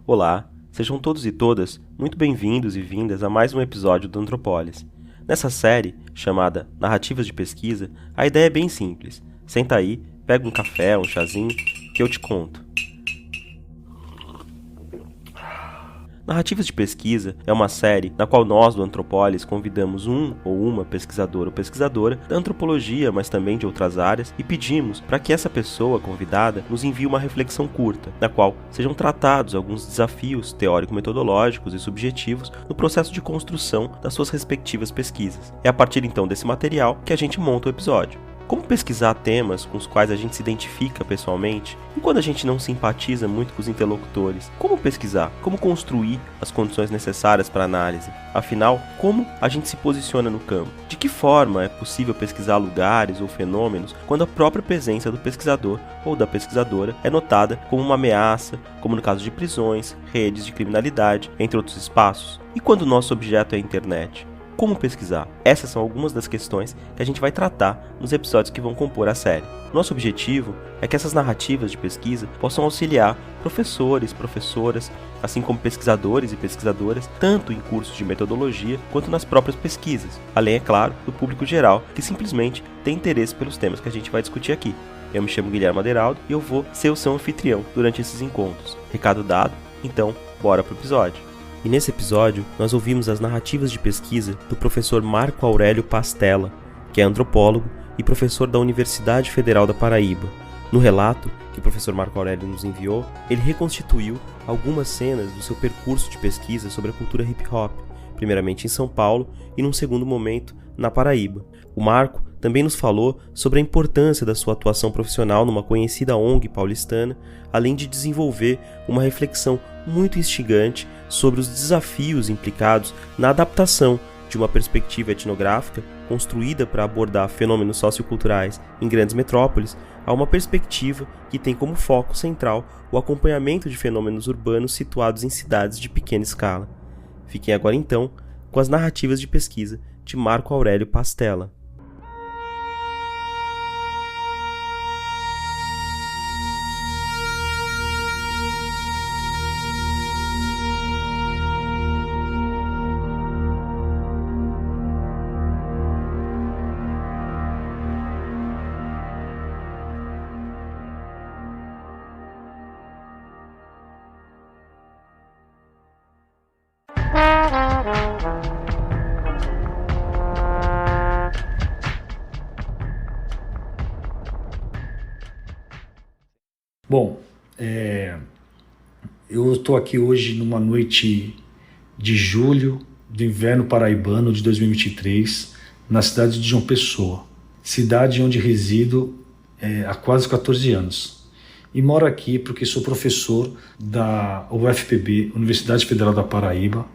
Olá, sejam todos e todas muito bem-vindos e vindas a mais um episódio do Antropólis. Nessa série, chamada Narrativas de Pesquisa, a ideia é bem simples. Senta aí, pega um café, um chazinho, que eu te conto. Narrativas de Pesquisa é uma série na qual nós do Antropólis convidamos um ou uma pesquisador ou pesquisadora da antropologia, mas também de outras áreas, e pedimos para que essa pessoa convidada nos envie uma reflexão curta, na qual sejam tratados alguns desafios teórico-metodológicos e subjetivos no processo de construção das suas respectivas pesquisas. É a partir então desse material que a gente monta o episódio. Como pesquisar temas com os quais a gente se identifica pessoalmente e quando a gente não simpatiza muito com os interlocutores? Como pesquisar? Como construir as condições necessárias para a análise? Afinal, como a gente se posiciona no campo? De que forma é possível pesquisar lugares ou fenômenos quando a própria presença do pesquisador ou da pesquisadora é notada como uma ameaça, como no caso de prisões, redes de criminalidade, entre outros espaços? E quando o nosso objeto é a internet? Como pesquisar? Essas são algumas das questões que a gente vai tratar nos episódios que vão compor a série. Nosso objetivo é que essas narrativas de pesquisa possam auxiliar professores, professoras, assim como pesquisadores e pesquisadoras, tanto em cursos de metodologia quanto nas próprias pesquisas, além, é claro, do público geral que simplesmente tem interesse pelos temas que a gente vai discutir aqui. Eu me chamo Guilherme Aderaldo e eu vou ser o seu anfitrião durante esses encontros. Recado dado? Então, bora pro episódio. E nesse episódio, nós ouvimos as narrativas de pesquisa do professor Marco Aurélio Pastella, que é antropólogo e professor da Universidade Federal da Paraíba. No relato que o professor Marco Aurélio nos enviou, ele reconstituiu algumas cenas do seu percurso de pesquisa sobre a cultura hip-hop, primeiramente em São Paulo e num segundo momento na Paraíba. O Marco também nos falou sobre a importância da sua atuação profissional numa conhecida ONG paulistana, além de desenvolver uma reflexão muito instigante sobre os desafios implicados na adaptação de uma perspectiva etnográfica construída para abordar fenômenos socioculturais em grandes metrópoles a uma perspectiva que tem como foco central o acompanhamento de fenômenos urbanos situados em cidades de pequena escala. Fiquem agora então com as narrativas de pesquisa de Marco Aurélio Pastella. Bom, eu estou aqui hoje numa noite de julho do inverno paraibano de 2023, na cidade de João Pessoa, cidade onde resido há quase 14 anos. E moro aqui porque sou professor da UFPB, Universidade Federal da Paraíba,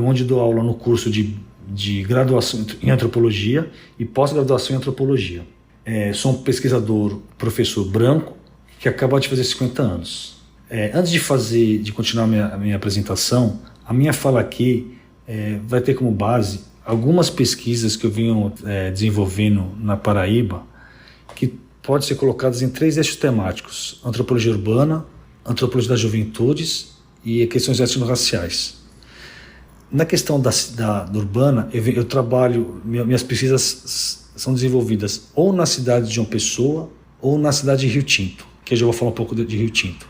onde dou aula no curso de graduação em antropologia e pós-graduação em antropologia. Sou um pesquisador, professor branco, que acabou de fazer 50 anos. Antes de continuar a minha apresentação, a minha fala aqui vai ter como base algumas pesquisas que eu venho desenvolvendo na Paraíba, que podem ser colocadas em 3 eixos temáticos: antropologia urbana, antropologia das juventudes e questões étnico-raciais. Na questão da urbana, eu trabalho, minhas pesquisas são desenvolvidas ou na cidade de João Pessoa ou na cidade de Rio Tinto, que eu já vou falar um pouco de Rio Tinto.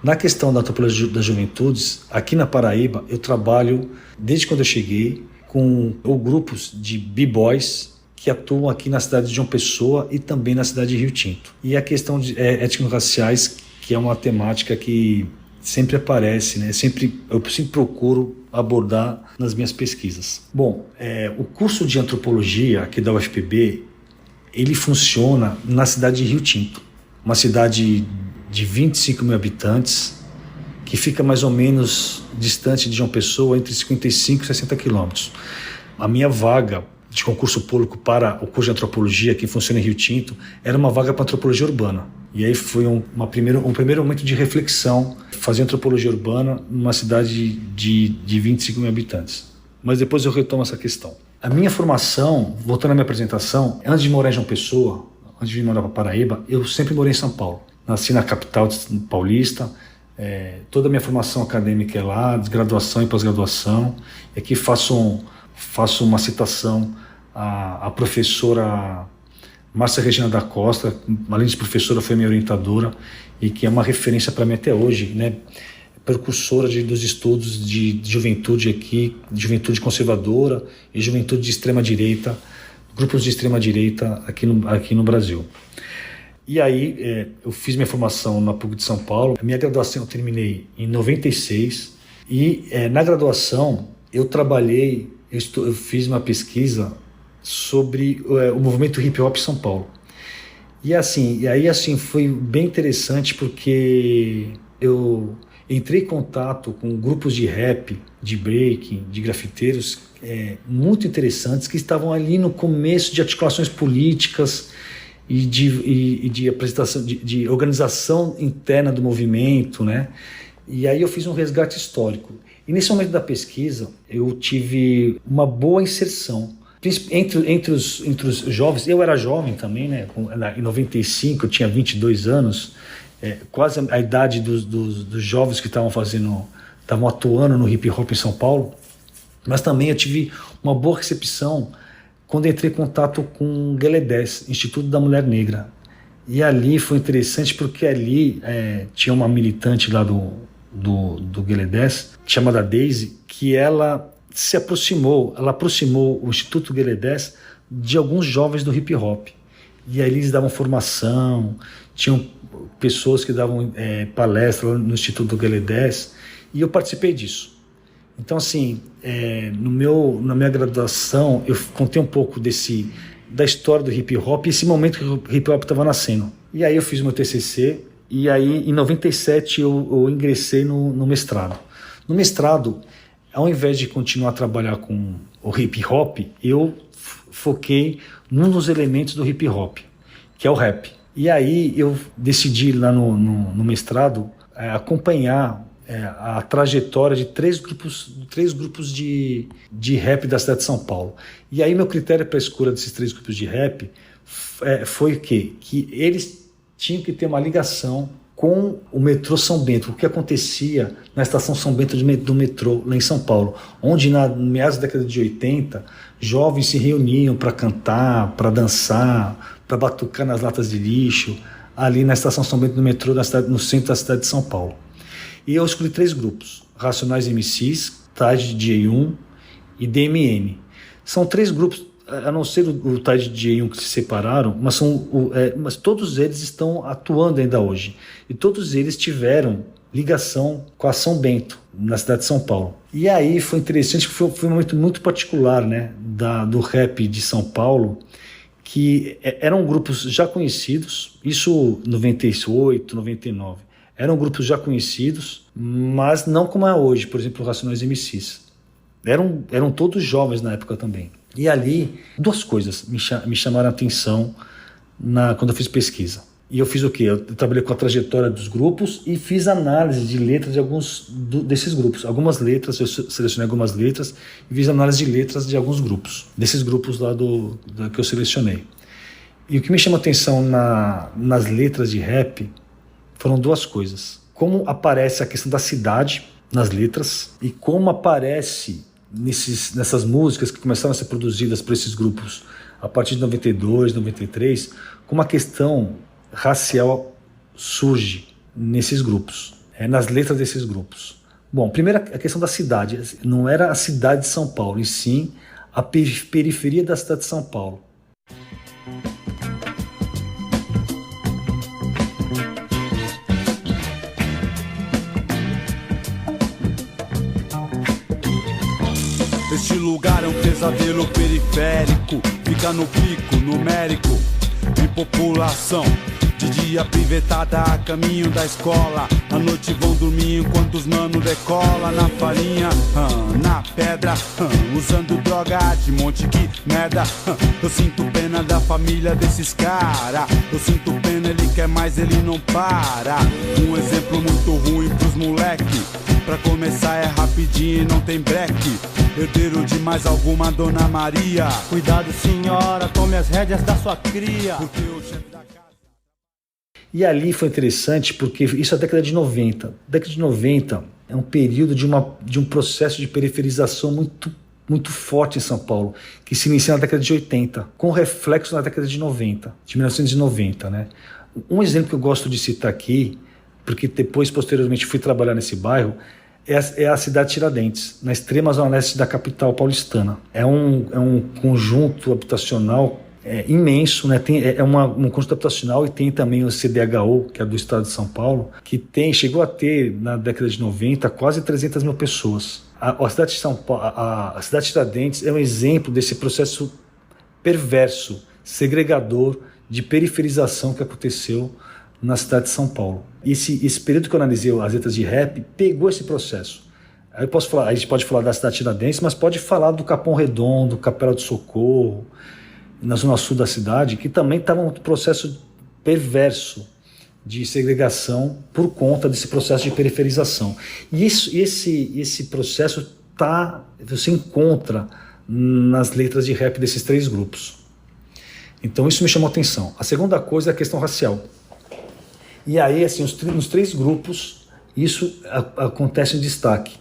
Na questão da antropologia das juventudes, aqui na Paraíba, eu trabalho, desde quando eu cheguei, com grupos de b-boys que atuam aqui na cidade de João Pessoa e também na cidade de Rio Tinto. E a questão de étnico-raciais, que é uma temática que sempre aparece, né? Eu sempre procuro abordar nas minhas pesquisas. Bom, o curso de antropologia aqui da UFPB, ele funciona na cidade de Rio Tinto, uma cidade de 25 mil habitantes, que fica mais ou menos distante de João Pessoa, entre 55 e 60 quilômetros. A minha vaga de concurso público para o curso de antropologia, que funciona em Rio Tinto, era uma vaga para antropologia urbana. E aí foi um primeiro momento de reflexão, fazer antropologia urbana numa cidade de 25 mil habitantes. Mas depois eu retomo essa questão. A minha formação, voltando à minha apresentação, antes de morar em João Pessoa, antes de vir morar para Paraíba, eu sempre morei em São Paulo. Nasci na capital paulista, Toda a minha formação acadêmica é lá, de graduação e pós-graduação. E aqui faço uma citação à professora Márcia Regina da Costa, além de professora, foi minha orientadora, e que é uma referência para mim até hoje, né? Precursora dos estudos de juventude aqui, de juventude conservadora e juventude de extrema-direita, grupos de extrema-direita aqui no Brasil. E aí eu fiz minha formação na PUC de São Paulo. A minha graduação eu terminei em 96 e na graduação eu trabalhei, eu fiz uma pesquisa sobre o movimento hip hop em São Paulo. E aí foi bem interessante porque eu entrei em contato com grupos de rap, de breaking, de grafiteiros muito interessantes que estavam ali no começo de articulações políticas e de apresentação, de organização interna do movimento, né? E aí eu fiz um resgate histórico. E nesse momento da pesquisa eu tive uma boa inserção entre os jovens. Eu era jovem também, né? Em 95 eu tinha 22 anos, quase a idade dos jovens que estavam atuando no hip hop em São Paulo. Mas também eu tive uma boa recepção quando entrei em contato com o GLE10, Instituto da Mulher Negra. E ali foi interessante porque ali tinha uma militante lá do GLE10, chamada Daisy, que ela aproximou o Instituto GLE10 de alguns jovens do hip hop. E aí eles davam formação, tinham pessoas que davam palestra lá no Instituto do GLE10, e eu participei disso. Então, assim, na minha graduação, eu contei um pouco da história do hip hop e esse momento que o hip hop estava nascendo. E aí eu fiz meu TCC, e aí em 97 eu ingressei no mestrado. No mestrado, ao invés de continuar a trabalhar com o hip hop, eu foquei num dos elementos do hip hop, que é o rap. E aí eu decidi lá no mestrado acompanhar a trajetória de três grupos de rap da cidade de São Paulo. E aí meu critério para a escolha desses 3 grupos de rap foi o quê? Que eles tinham que ter uma ligação com o metrô São Bento, o que acontecia na estação São Bento do metrô lá em São Paulo, onde na meados da década de 80 jovens se reuniam para cantar, para dançar, para batucar nas latas de lixo, ali na estação São Bento do metrô no centro da cidade de São Paulo. E eu escolhi 3 grupos: Racionais MCs, Tide DJ1 e DMN. São 3 grupos, a não ser o Tide DJ1 que se separaram, mas todos eles estão atuando ainda hoje. E todos eles tiveram ligação com a São Bento, na cidade de São Paulo. E aí foi interessante, que foi um momento muito particular, né, do rap de São Paulo, que eram grupos já conhecidos, isso 98, 99. Eram grupos já conhecidos, mas não como é hoje, por exemplo, o Racionais MCs. Eram todos jovens na época também. E ali, 2 coisas me chamaram a atenção quando eu fiz pesquisa. E eu fiz o quê? Eu trabalhei com a trajetória dos grupos e fiz análise de letras de alguns desses grupos. Algumas letras, eu selecionei algumas letras e fiz análise de letras de alguns grupos, desses grupos lá que eu selecionei. E o que me chamou a atenção nas letras de rap foram 2 coisas. Como aparece a questão da cidade nas letras e como aparece nessas músicas que começaram a ser produzidas por esses grupos a partir de 92, 93, como a questão racial surge nesses grupos, nas letras desses grupos. Bom, primeiro a questão da cidade. Não era a cidade de São Paulo, e sim a periferia da cidade de São Paulo. Este lugar é um pesadelo periférico, fica no pico numérico de população. De dia pivetada a caminho da escola, à noite vão dormir enquanto os mano decola. Na farinha, na pedra, usando droga de monte, que merda. Eu sinto pena da família desses cara, eu sinto pena, ele quer mais, ele não para. Um exemplo muito ruim pros moleque, pra começar é rapidinho e não tem breque. Herdeiro de mais alguma Dona Maria. Cuidado senhora, tome as rédeas da sua cria. Porque o chefe da casa... E ali foi interessante porque isso é a década de 90. A década de 90 é um período de um processo de periferização muito forte em São Paulo, que se inicia na década de 80, com reflexo na década de 90, de 1990, né? Um exemplo que eu gosto de citar aqui, porque depois, posteriormente, fui trabalhar nesse bairro, é a cidade de Tiradentes, na extrema zona leste da capital paulistana. É um conjunto habitacional imenso, né? Um conjunto habitacional, e tem também o CDHU, que é do estado de São Paulo, que chegou a ter, na década de 90, quase 300 mil pessoas. A cidade de São Paulo, a cidade de Tiradentes é um exemplo desse processo perverso, segregador, de periferização que aconteceu na cidade de São Paulo. Esse período que eu analisei as letras de rap pegou esse processo. Aí a gente pode falar da cidade de Tiradentes, mas pode falar do Capão Redondo, Capela do Socorro, na zona sul da cidade, que também estava um processo perverso de segregação por conta desse processo de periferização. E esse processo você encontra nas letras de rap desses três grupos. Então isso me chamou a atenção. A segunda coisa é a questão racial. E aí, assim, nos três grupos, isso acontece em destaque.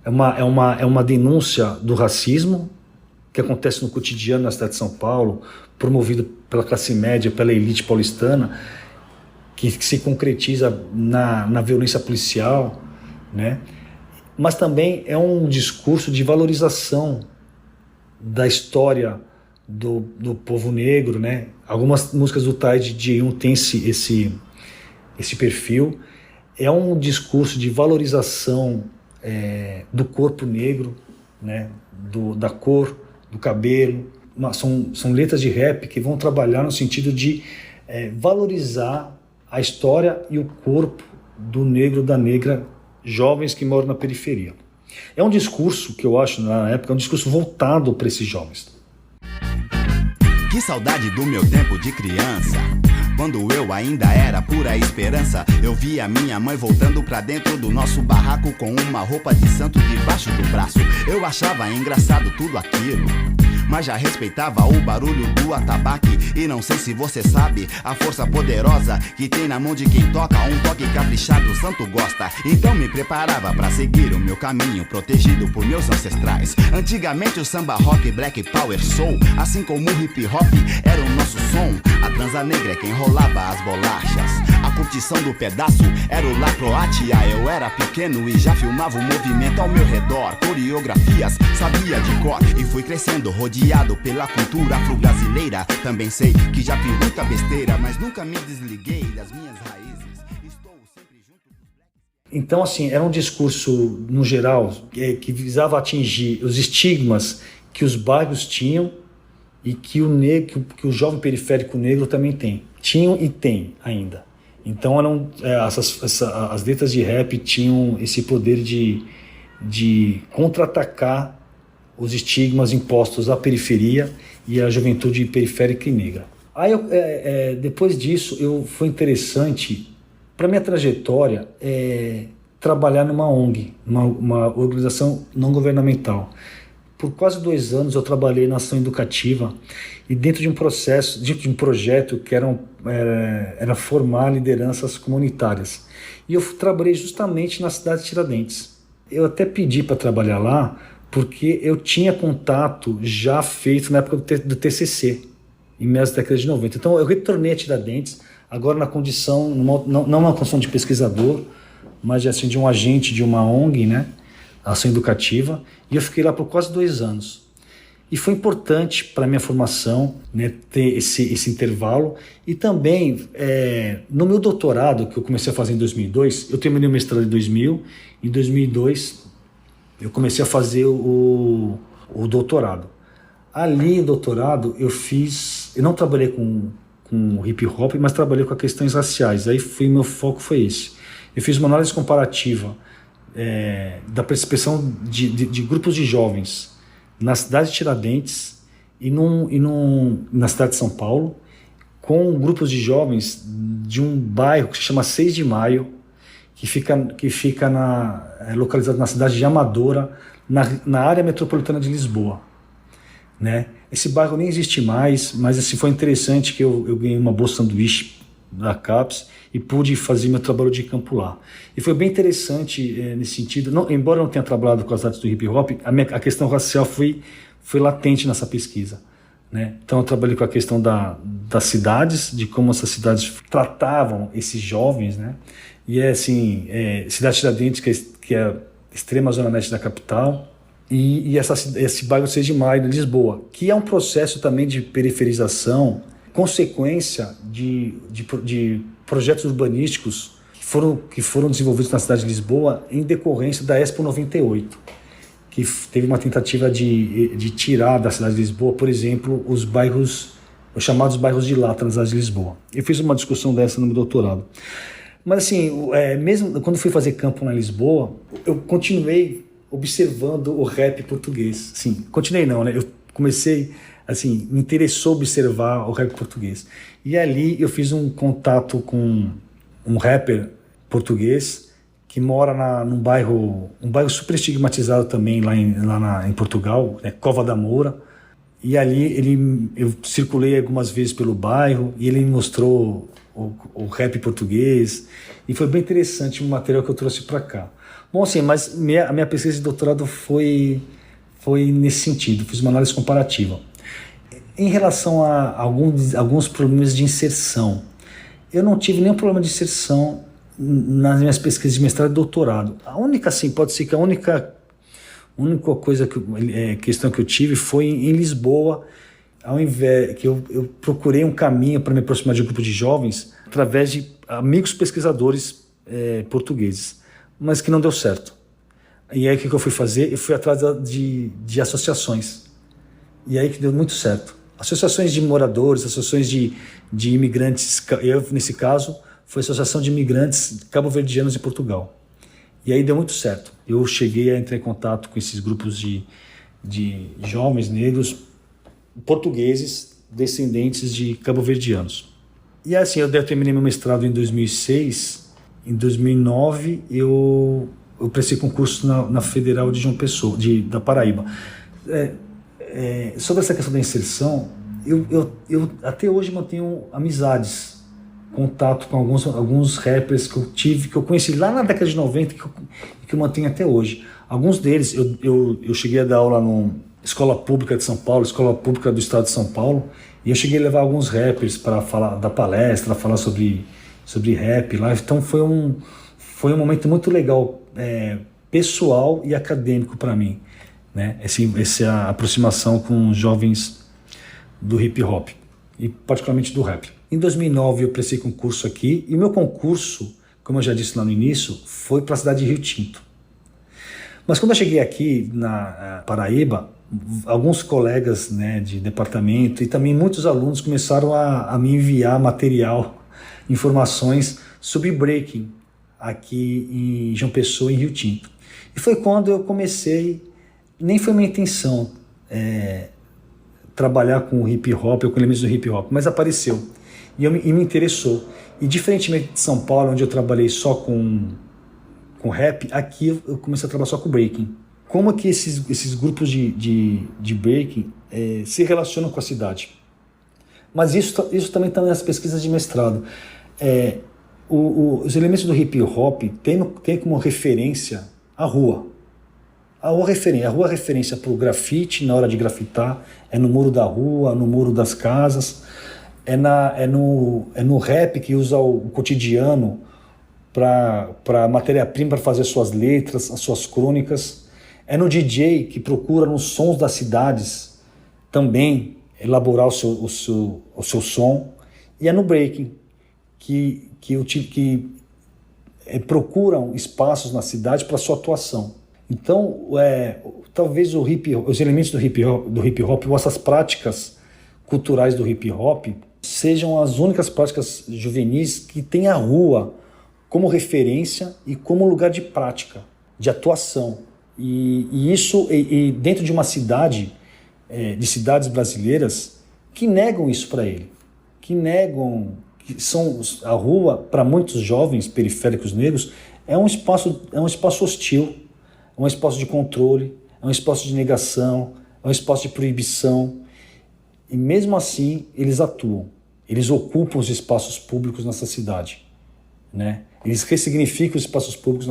É uma denúncia do racismo que acontece no cotidiano na cidade de São Paulo, promovido pela classe média, pela elite paulistana, que se concretiza na violência policial, né? Mas também é um discurso de valorização da história do povo negro, né? Algumas músicas do Taide J1 têm esse perfil. É um discurso de valorização do corpo negro, né? Da cor, do cabelo. São letras de rap que vão trabalhar no sentido de valorizar a história e o corpo do negro, da negra, jovens que moram na periferia. É um discurso que eu acho, na época, um discurso voltado para esses jovens. Que saudade do meu tempo de criança, quando eu ainda era pura esperança. Eu via minha mãe voltando pra dentro do nosso barraco com uma roupa de santo debaixo do braço. Eu achava engraçado tudo aquilo, mas já respeitava o barulho do atabaque. E não sei se você sabe a força poderosa que tem na mão de quem toca. Um toque caprichado o santo gosta. Então me preparava pra seguir o meu caminho, protegido por meus ancestrais. Antigamente o samba rock, black power soul, assim como o hip hop era o nosso som. A transa negra é quem rolava as bolachas, a curtição do pedaço era o La Croatia. Eu era pequeno e já filmava o movimento ao meu redor, coreografias sabia de cor, e fui crescendo rodeado pela cultura afro-brasileira. Também sei que já fiz muita besteira, mas nunca me desliguei das minhas raízes. Estou sempre junto com os black... Então, assim, era um discurso, no geral, que visava atingir os estigmas que os bairros tinham e que o jovem periférico negro também tem. Tinham e tem ainda. Então, as letras de rap tinham esse poder de contra-atacar os estigmas impostos à periferia e à juventude periférica e negra. Aí, depois disso, foi interessante, para minha trajetória, trabalhar numa ONG, uma organização não governamental. Por quase 2 anos eu trabalhei na ação educativa e dentro de um projeto que era formar lideranças comunitárias. E eu trabalhei justamente na cidade de Tiradentes. Eu até pedi para trabalhar lá porque eu tinha contato já feito na época do TCC, em meados da década de 90. Então eu retornei a Tiradentes, agora na condição, não na condição de pesquisador, mas assim, de um agente de uma ONG, né? Ação educativa, e eu fiquei lá por quase 2 anos. E foi importante para a minha formação, né, ter esse intervalo. E também, no meu doutorado, que eu comecei a fazer em 2002, eu terminei o mestrado em 2000, em 2002 eu comecei a fazer o doutorado. Ali, no doutorado, eu não trabalhei com hip hop, mas trabalhei com questões raciais. Aí meu foco foi esse. Eu fiz uma análise comparativa da percepção de grupos de jovens na cidade de Tiradentes e na cidade de São Paulo, com grupos de jovens de um bairro que se chama 6 de Maio, que fica localizado na cidade de Amadora, na área metropolitana de Lisboa, né? Esse bairro nem existe mais, mas assim, foi interessante que eu ganhei uma bolsa sanduíche da CAPES e pude fazer meu trabalho de campo lá. E foi bem interessante nesse sentido, embora eu não tenha trabalhado com as artes do hip hop, a questão racial foi latente nessa pesquisa, né? Então eu trabalhei com a questão das cidades, de como essas cidades tratavam esses jovens, né? E assim, Cidade Tiradentes, que é a extrema zona leste da capital, e esse bairro 6 de Maio, de Lisboa, que é um processo também de periferização, consequência de projetos urbanísticos que foram desenvolvidos na cidade de Lisboa em decorrência da Expo 98, que teve uma tentativa de tirar da cidade de Lisboa, por exemplo, os chamados bairros de lata na cidade de Lisboa. Eu fiz uma discussão dessa no meu doutorado. Mas assim, mesmo quando fui fazer campo na Lisboa, eu continuei observando o rap português. Sim, continuei não, né? Eu comecei, assim, me interessou observar o rap português. E ali eu fiz um contato com um rapper português que mora num bairro super estigmatizado também lá em Portugal, né? Cova da Moura. E ali eu circulei algumas vezes pelo bairro e ele me mostrou o rap português, e foi bem interessante o material que eu trouxe para cá. Bom, assim, mas a minha pesquisa de doutorado foi nesse sentido, fiz uma análise comparativa. Em relação a alguns problemas de inserção, eu não tive nenhum problema de inserção nas minhas pesquisas de mestrado e doutorado. A única, assim, pode ser que a única coisa questão que eu tive foi em Lisboa, ao invés que eu procurei um caminho para me aproximar de um grupo de jovens através de amigos pesquisadores portugueses, mas que não deu certo. E aí o que eu fui fazer? Eu fui atrás de associações. E aí que deu muito certo. Associações de moradores, associações de imigrantes. Nesse caso, foi a Associação de Imigrantes Cabo-Verdianos em Portugal. E aí deu muito certo. Eu cheguei a entrar em contato com esses grupos de jovens negros portugueses descendentes de cabo-verdianos. E assim, eu terminei meu mestrado em 2006. Em 2009, eu prestei concurso na Federal de João Pessoa, da Paraíba. Sobre essa questão da inserção, eu até hoje mantenho amizades, contato com alguns rappers que eu conheci lá na década de 90 que eu mantenho até hoje. Alguns deles, eu cheguei a dar aula numa escola pública de São Paulo, escola pública do estado de São Paulo, e eu cheguei a levar alguns rappers para falar da palestra, falar sobre rap lá. Então foi um momento muito legal, pessoal e acadêmico para mim, né? Essa aproximação com os jovens do hip hop e particularmente do rap. Em 2009 eu prestei concurso aqui, e meu concurso, como eu já disse lá no início, foi para a cidade de Rio Tinto. Mas quando eu cheguei aqui na Paraíba, alguns colegas, né, de departamento e também muitos alunos começaram a me enviar material, informações sobre breaking aqui em João Pessoa, em Rio Tinto. E foi quando eu comecei, nem foi minha intenção trabalhar com hip hop ou com elementos do hip hop, mas apareceu e me interessou. E diferentemente de São Paulo, onde eu trabalhei só com rap, aqui eu comecei a trabalhar só com breaking. Como que esses grupos de breaking se relacionam com a cidade? Mas isso também está nas pesquisas de mestrado. Os elementos do hip hop têm como referência a rua. A rua é referência para o grafite na hora de grafitar, é no muro da rua, no muro das casas, é no rap que usa o cotidiano para matéria-prima para fazer suas letras, as suas crônicas. É no DJ que procura nos sons das cidades também elaborar o seu som. E é no breaking que procuram espaços na cidade para sua atuação. Então, talvez os elementos do hip hop ou essas práticas culturais do hip hop sejam as únicas práticas juvenis que têm a rua como referência e como lugar de prática, de atuação. E isso dentro de uma cidade, de cidades brasileiras, que negam isso para ele, que negam que a rua, para muitos jovens periféricos negros, é um espaço hostil, é um espaço de controle, é um espaço de negação, é um espaço de proibição. E mesmo assim, eles atuam. eles ocupam os espaços públicos nessa cidade, né? Eles ressignificam os espaços públicos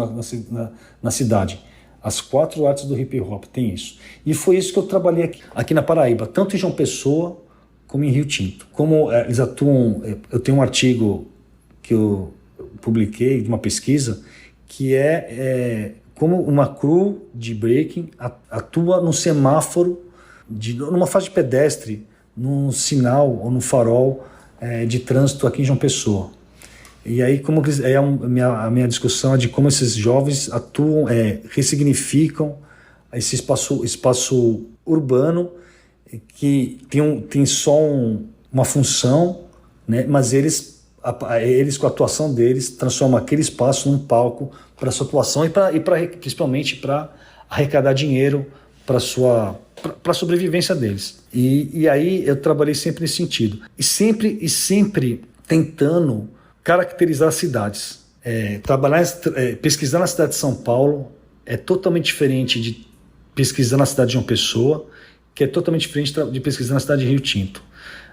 na cidade. As 4 artes do hip hop tem isso. E foi isso que eu trabalhei aqui na Paraíba, tanto em João Pessoa como em Rio Tinto. Como eles atuam, eu tenho um artigo que eu publiquei de uma pesquisa que é como uma crew de breaking atua num semáforo, numa faixa de pedestre, num sinal ou num farol de trânsito aqui em João Pessoa. E aí a minha discussão é de como esses jovens atuam, ressignificam esse espaço urbano que tem só uma função, né? Mas eles com a atuação deles transformam aquele espaço num palco para sua atuação e principalmente para arrecadar dinheiro para a sobrevivência deles. E aí eu trabalhei sempre nesse sentido e sempre tentando caracterizar as cidades. Pesquisar na cidade de São Paulo é totalmente diferente de pesquisar na cidade de João Pessoa, que é totalmente diferente de pesquisar na cidade de Rio Tinto.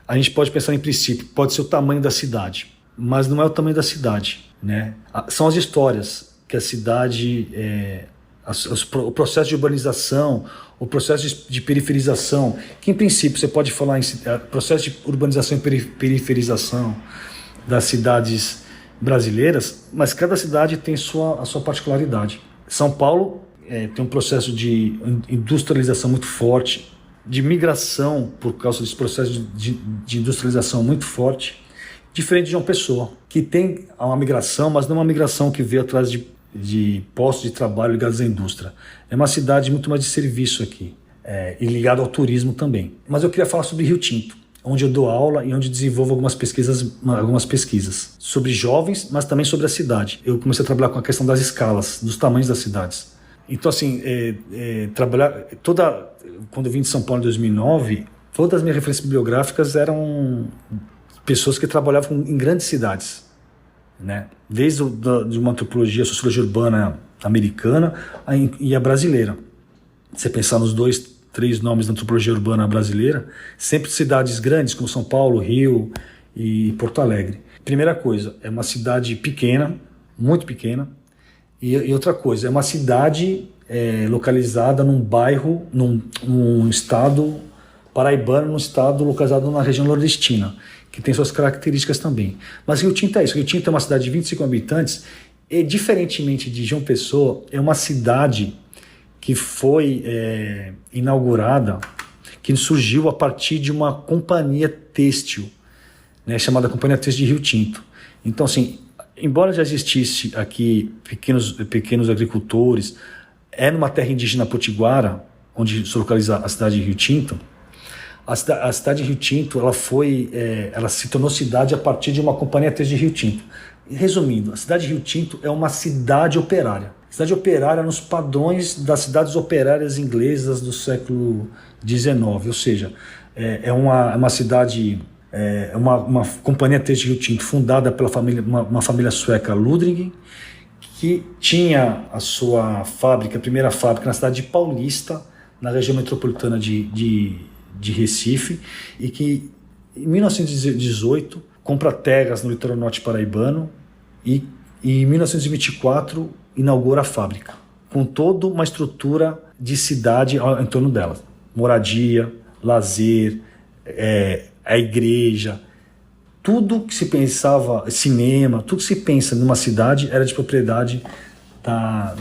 A gente pode pensar em princípio, pode ser o tamanho da cidade, mas não é o tamanho da cidade, né? São as histórias que a cidade, o processo de urbanização, o processo de periferização, que em princípio você pode falar em processo de urbanização e periferização das cidades brasileiras, mas cada cidade tem a sua particularidade. São Paulo tem um processo de industrialização muito forte, de migração por causa desse processo de industrialização muito forte, diferente de João Pessoa, que tem uma migração, mas não uma migração que veio atrás de postos de trabalho ligados à indústria. É uma cidade muito mais de serviço aqui, e ligada ao turismo também. Mas eu queria falar sobre Rio Tinto, onde eu dou aula e onde desenvolvo algumas pesquisas sobre jovens, mas também sobre a cidade. Eu comecei a trabalhar com a questão das escalas, dos tamanhos das cidades. Então, assim, quando eu vim de São Paulo em 2009, todas as minhas referências bibliográficas eram pessoas que trabalhavam em grandes cidades, né? Desde de uma antropologia, sociologia urbana americana e a brasileira. Você pensar nos 2-3 nomes da antropologia urbana brasileira, sempre cidades grandes como São Paulo, Rio e Porto Alegre. Primeira coisa, é uma cidade pequena, muito pequena, e outra coisa, é uma cidade localizada num bairro, num estado paraibano, num estado localizado na região nordestina, que tem suas características também. Mas Rio Tinto é isso, Rio Tinto é uma cidade de 25 habitantes e, diferentemente de João Pessoa, é uma cidade que foi inaugurada, que surgiu a partir de uma companhia têxtil, né, chamada Companhia Têxtil de Rio Tinto. Então, assim, embora já existisse aqui pequenos agricultores, numa terra indígena potiguara, onde se localiza a cidade de Rio Tinto, a cidade de Rio Tinto ela se tornou cidade a partir de uma companhia têxtil de Rio Tinto. Resumindo, a cidade de Rio Tinto é uma cidade operária. Cidade operária nos padrões das cidades operárias inglesas do século XIX, ou seja, é uma cidade, uma companhia têxtil de Rio Tinto fundada pela uma família sueca Ludwig, que tinha a sua fábrica, a primeira fábrica na cidade de Paulista, na região metropolitana de Recife, e que em 1918 compra terras no litoral norte paraibano e em 1924 inaugura a fábrica, com toda uma estrutura de cidade em torno dela. Moradia, lazer, a igreja, tudo que se pensava, cinema, tudo que se pensa numa cidade era de propriedade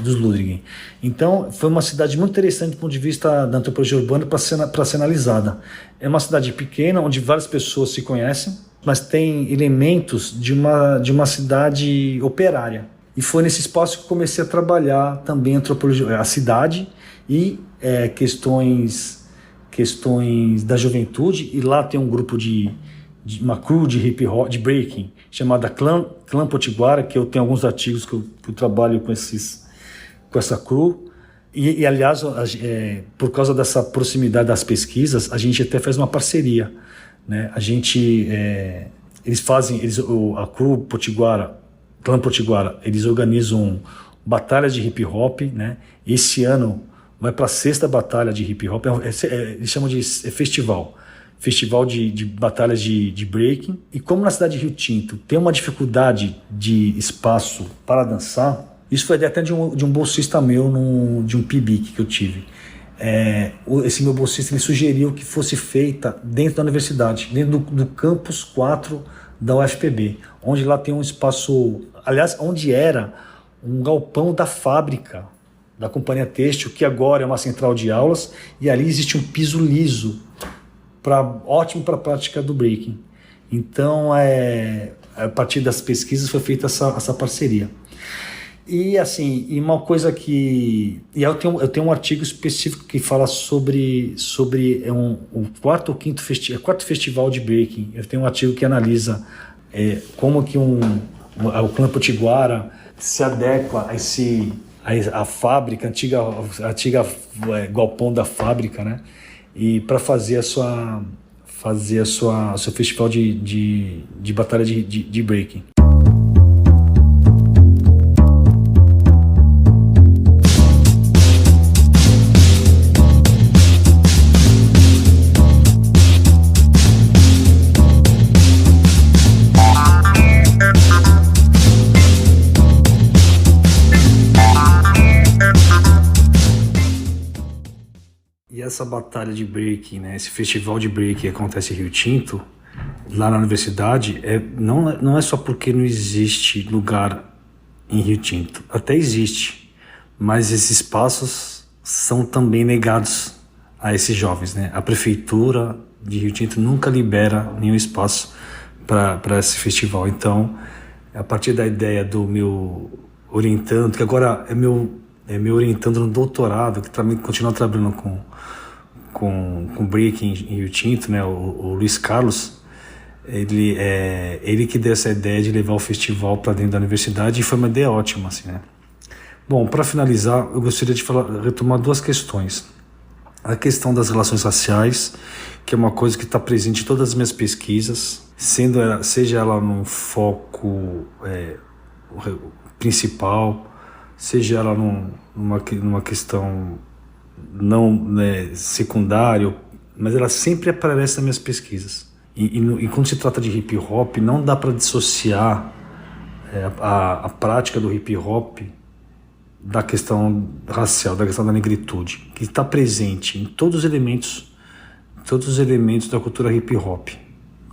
dos Ludwig. Então foi uma cidade muito interessante do ponto de vista da antropologia urbana para ser analisada. É uma cidade pequena, onde várias pessoas se conhecem, mas tem elementos de uma cidade operária. E foi nesse espaço que eu comecei a trabalhar também a cidade e questões da juventude. E lá tem um grupo de uma crew de hip hop, de breaking, chamada Clã Potiguara, que eu tenho alguns artigos que eu trabalho com essa crew. E aliás, por causa dessa proximidade das pesquisas, a gente até fez uma parceria, né? A crew Potiguara, Clã Potiguara, eles organizam batalhas de hip hop, né? Esse ano vai para a 6ª batalha de hip hop, eles chamam de festival, festival de batalhas de breaking. E como na cidade de Rio Tinto tem uma dificuldade de espaço para dançar, isso foi até de um bolsista meu, de um PIBIC que eu tive. Esse meu bolsista ele sugeriu que fosse feita dentro da universidade, dentro do campus 4 da UFPB, onde lá tem um espaço, aliás, onde era um galpão da fábrica da Companhia Têxtil, que agora é uma central de aulas, e ali existe um piso liso, ótimo para a prática do breaking. Então, a partir das pesquisas foi feita essa parceria. E assim, uma coisa que... eu tenho um artigo específico que fala sobre o quarto festival de breaking. Eu tenho um artigo que analisa como que o clã Potiguara se adequa a fábrica, a antiga galpão da fábrica, né? E para fazer o seu festival de batalha de breaking. Essa batalha de breaking, né, esse festival de breaking que acontece em Rio Tinto, lá na universidade, não é só porque não existe lugar em Rio Tinto. Até existe, mas esses espaços são também negados a esses jovens, né? A prefeitura de Rio Tinto nunca libera nenhum espaço para esse festival. Então, a partir da ideia do meu orientando, que agora é meu orientando no doutorado, que também continua trabalhando com breaking em Rio Tinto, né, o Luiz Carlos, ele que deu essa ideia de levar o festival para dentro da universidade, e foi uma ideia ótima, assim, né. Bom, para finalizar, eu gostaria de retomar duas questões. A questão das relações raciais, que é uma coisa que está presente em todas as minhas pesquisas, seja ela num foco principal, seja ela numa questão não secundária, mas ela sempre aparece nas minhas pesquisas. E quando se trata de hip hop, não dá para dissociar a prática do hip hop da questão racial, da questão da negritude, que está presente em todos os elementos da cultura hip hop.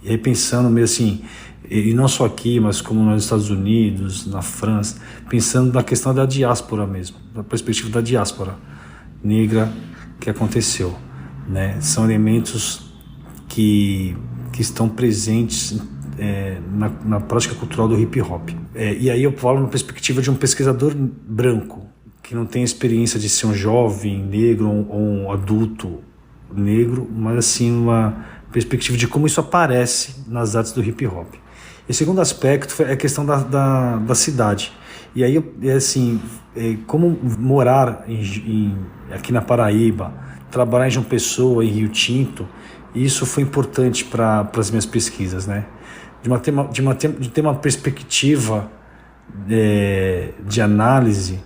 E aí pensando meio assim, e não só aqui, mas como nos Estados Unidos, na França, pensando na questão da diáspora mesmo, da perspectiva da diáspora negra que aconteceu, né? São elementos que estão presentes na prática cultural do hip hop. E aí eu falo na perspectiva de um pesquisador branco, que não tem experiência de ser um jovem negro ou um adulto negro, mas assim uma perspectiva de como isso aparece nas artes do hip hop. E o segundo aspecto é a questão da cidade. E aí, como morar aqui na Paraíba, trabalhar em João Pessoa, em Rio Tinto, isso foi importante para as minhas pesquisas, né? De ter uma perspectiva de análise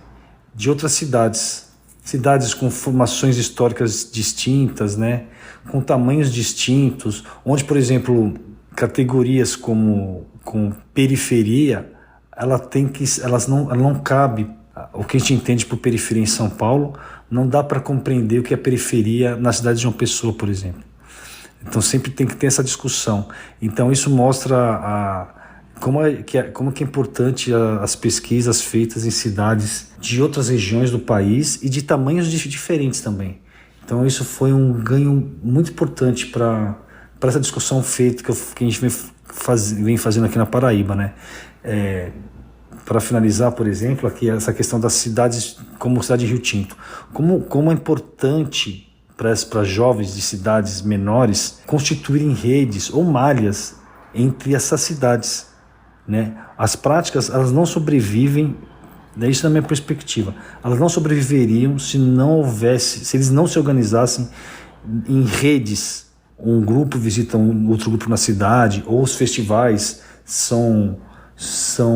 de outras cidades com formações históricas distintas, né? Com tamanhos distintos, onde, por exemplo, categorias como periferia, ela não cabe. O que a gente entende por periferia em São Paulo não dá para compreender o que é periferia na cidade de João Pessoa, por exemplo. Então sempre tem que ter essa discussão. Então isso mostra como que é importante as pesquisas feitas em cidades de outras regiões do país e de tamanhos diferentes também. Então isso foi um ganho muito importante para essa discussão feita que a gente vem fazendo aqui na Paraíba, né? Para finalizar, por exemplo, aqui essa questão das cidades, como a cidade de Rio Tinto. Como é importante para jovens de cidades menores constituírem redes ou malhas entre essas cidades, né? As práticas, elas não sobrevivem, é isso na minha perspectiva, elas não sobreviveriam se eles não se organizassem em redes. Um grupo visita outro grupo na cidade, ou os festivais são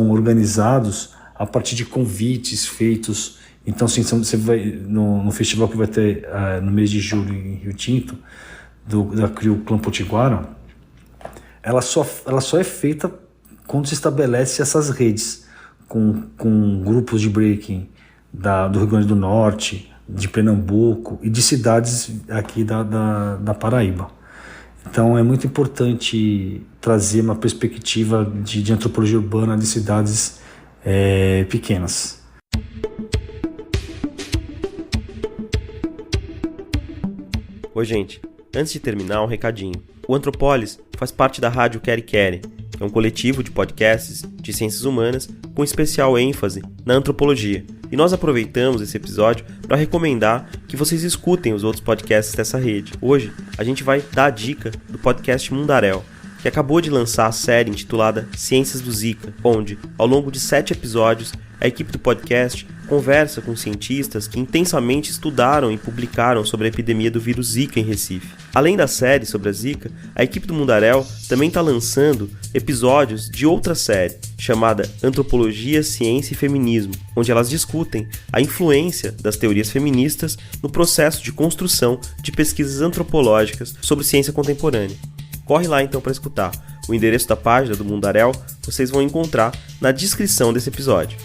organizados a partir de convites feitos. Então, assim, você vai no festival que vai ter no mês de julho em Rio Tinto, da CRIO Clã Potiguara, ela só é feita quando se estabelece essas redes com grupos de breaking do Rio Grande do Norte, de Pernambuco e de cidades aqui da Paraíba. Então é muito importante trazer uma perspectiva de antropologia urbana de cidades pequenas. Oi, gente. Antes de terminar, um recadinho. O Antropolis faz parte da Rádio Quere Quere, que é um coletivo de podcasts de ciências humanas com especial ênfase na antropologia. E nós aproveitamos esse episódio para recomendar que vocês escutem os outros podcasts dessa rede. Hoje, a gente vai dar a dica do podcast Mundaréu, que acabou de lançar a série intitulada Ciências do Zika, onde, ao longo de 7 episódios, a equipe do podcast conversa com cientistas que intensamente estudaram e publicaram sobre a epidemia do vírus Zika em Recife. Além da série sobre a Zika, a equipe do Mundaréu também está lançando episódios de outra série, chamada Antropologia, Ciência e Feminismo, onde elas discutem a influência das teorias feministas no processo de construção de pesquisas antropológicas sobre ciência contemporânea. Corre lá então para escutar. O endereço da página do Mundaréu vocês vão encontrar na descrição desse episódio.